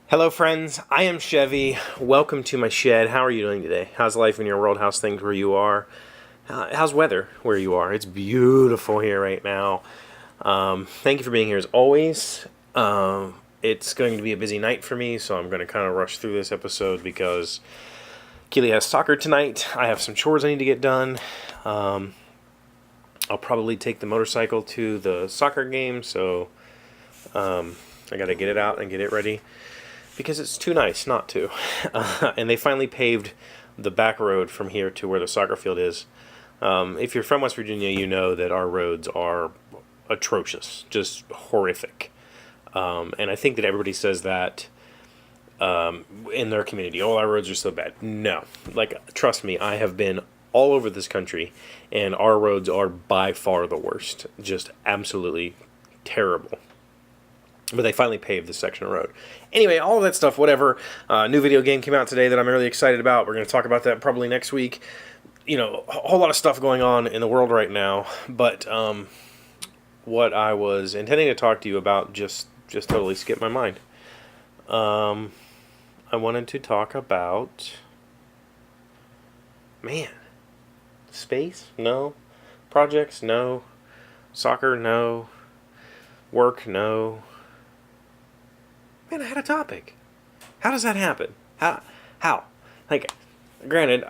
Hello friends, I am Chevee. Welcome to my shed. How are you doing today? How's life in your world? How's things where you are? How's weather where you are? It's beautiful here right now. Thank you for being here as always. It's going to be a busy night for me, so I'm going to kind of rush through this episode because Keely has soccer tonight. I have some chores I need to get done. I'll probably take the motorcycle to the soccer game, so I got to get it out and get it ready because it's too nice not to. And they finally paved the back road from here to where the soccer field is. If you're from West Virginia, you know that our roads are atrocious, just horrific. And I think that everybody says that in their community. Oh, our roads are so bad. No. Like, trust me, I have been all over this country, and our roads are by far the worst. Just absolutely terrible. But they finally paved this section of road. Anyway, all of that stuff, whatever. New video game came out today that I'm really excited about. We're going to talk about that probably next week. You know, a whole lot of stuff going on in the world right now. But what I was intending to talk to you about just totally skipped my mind. I wanted to talk about... Man. Space? No. Projects? No. Soccer? No. Work? No. Man, I had a topic. How does that happen? How? Like, granted,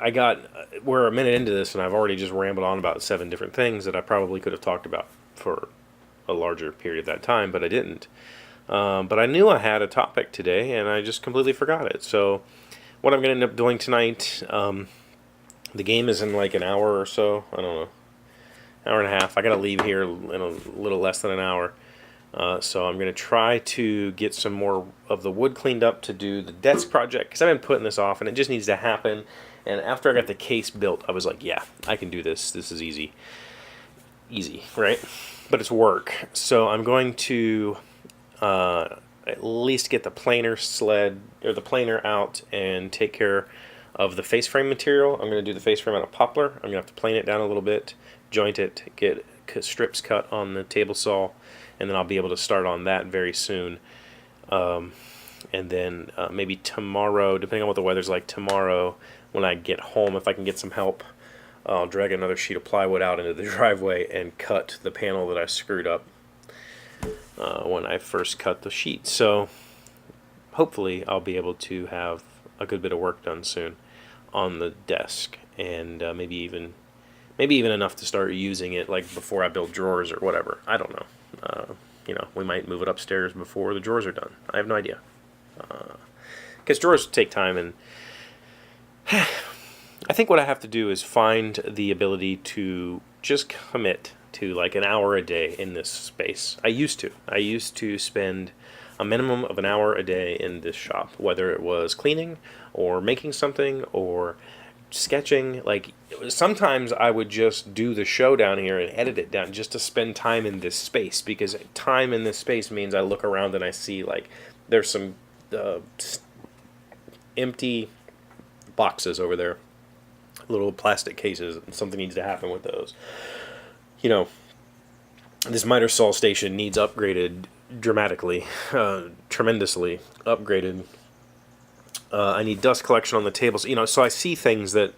we're a minute into this, and I've already just rambled on about 7 different things that I probably could have talked about for a larger period of that time, but I didn't. But I knew I had a topic today, and I just completely forgot it. So, what I'm going to end up doing tonight, the game is in like an hour or so. I don't know. Hour and a half. I got to leave here in a little less than an hour. So I'm going to try to get some more of the wood cleaned up to do the desk project, because I've been putting this off and it just needs to happen. And after I got the case built, I was like, yeah, I can do this. This is easy. Easy, right? But it's work. So I'm going to at least get the planer out and take care of the face frame material. I'm going to do the face frame out of poplar. I'm going to have to plane it down a little bit, joint it, get strips cut on the table saw, and then I'll be able to start on that very soon. And then maybe tomorrow, depending on what the weather's like tomorrow, when I get home, if I can get some help, I'll drag another sheet of plywood out into the driveway and cut the panel that I screwed up when I first cut the sheet. So hopefully I'll be able to have a good bit of work done soon on the desk, and maybe even enough to start using it like before I build drawers or whatever. I don't know. We might move it upstairs before the drawers are done. I have no idea. Because drawers take time, and I think what I have to do is find the ability to just commit to like an hour a day in this space. I used to spend a minimum of an hour a day in this shop, whether it was cleaning or making something or sketching. Like, sometimes I would just do the show down here and edit it down just to spend time in this space, because time in this space means I look around and I see like there's some empty boxes over there, little plastic cases, and something needs to happen with those. This miter saw station needs upgraded dramatically, tremendously upgraded. I need dust collection on the tables, so I see things that,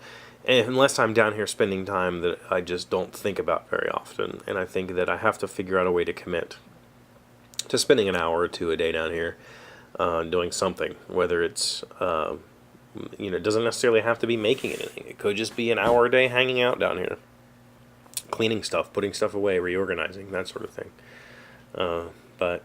unless I'm down here spending time, that I just don't think about very often. And I think that I have to figure out a way to commit to spending an hour or two a day down here doing something, whether it's, it doesn't necessarily have to be making anything. It could just be an hour a day hanging out down here, cleaning stuff, putting stuff away, reorganizing, that sort of thing. But,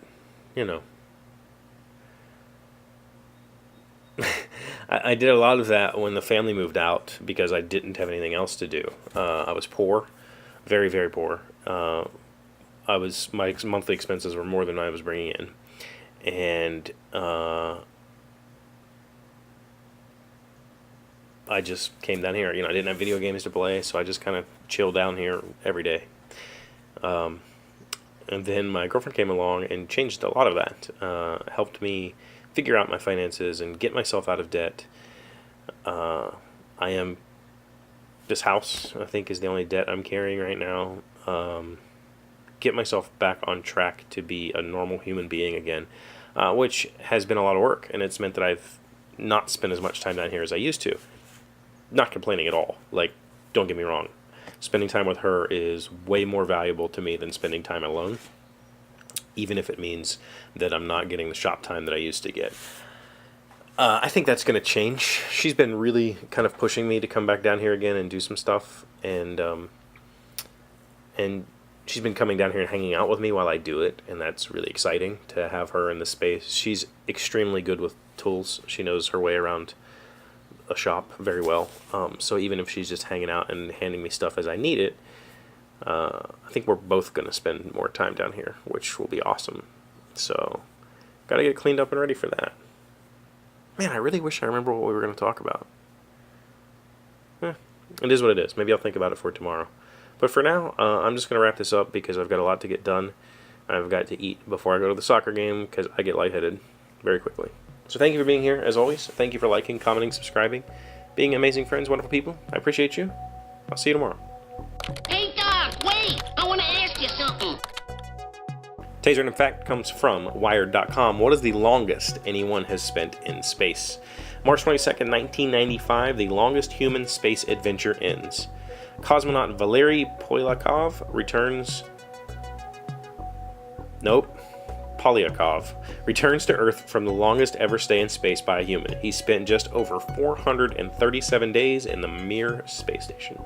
I did a lot of that when the family moved out because I didn't have anything else to do. I was poor, very, very poor. My monthly expenses were more than I was bringing in, and I just came down here. I didn't have video games to play, so I just kind of chilled down here every day. And then my girlfriend came along and changed a lot of that, helped me figure out my finances and get myself out of debt. I am this house, I think, is the only debt I'm carrying right now. Get myself back on track to be a normal human being again, which has been a lot of work, and it's meant that I've not spent as much time down here as I used to. Not complaining at all. Like, don't get me wrong. Spending time with her is way more valuable to me than spending time alone, even if it means that I'm not getting the shop time that I used to get. I think that's going to change. She's been really kind of pushing me to come back down here again and do some stuff, and she's been coming down here and hanging out with me while I do it, and that's really exciting to have her in the space. She's extremely good with tools. She knows her way around a shop very well. So even if she's just hanging out and handing me stuff as I need it, I think we're both going to spend more time down here, which will be awesome. So, got to get cleaned up and ready for that. Man, I really wish I remember what we were going to talk about. It is what it is. Maybe I'll think about it for tomorrow. But for now, I'm just going to wrap this up because I've got a lot to get done. I've got to eat before I go to the soccer game because I get lightheaded very quickly. So thank you for being here, as always. Thank you for liking, commenting, subscribing, being amazing friends, wonderful people. I appreciate you. I'll see you tomorrow. Hey, Doc, wait! I want to ask you something. Today's random fact comes from Wired.com. What is the longest anyone has spent in space? March 22nd, 1995, the longest human space adventure ends. Cosmonaut Valery Polyakov returns... Nope. Polyakov returns to Earth from the longest ever stay in space by a human. He spent just over 437 days in the Mir space station.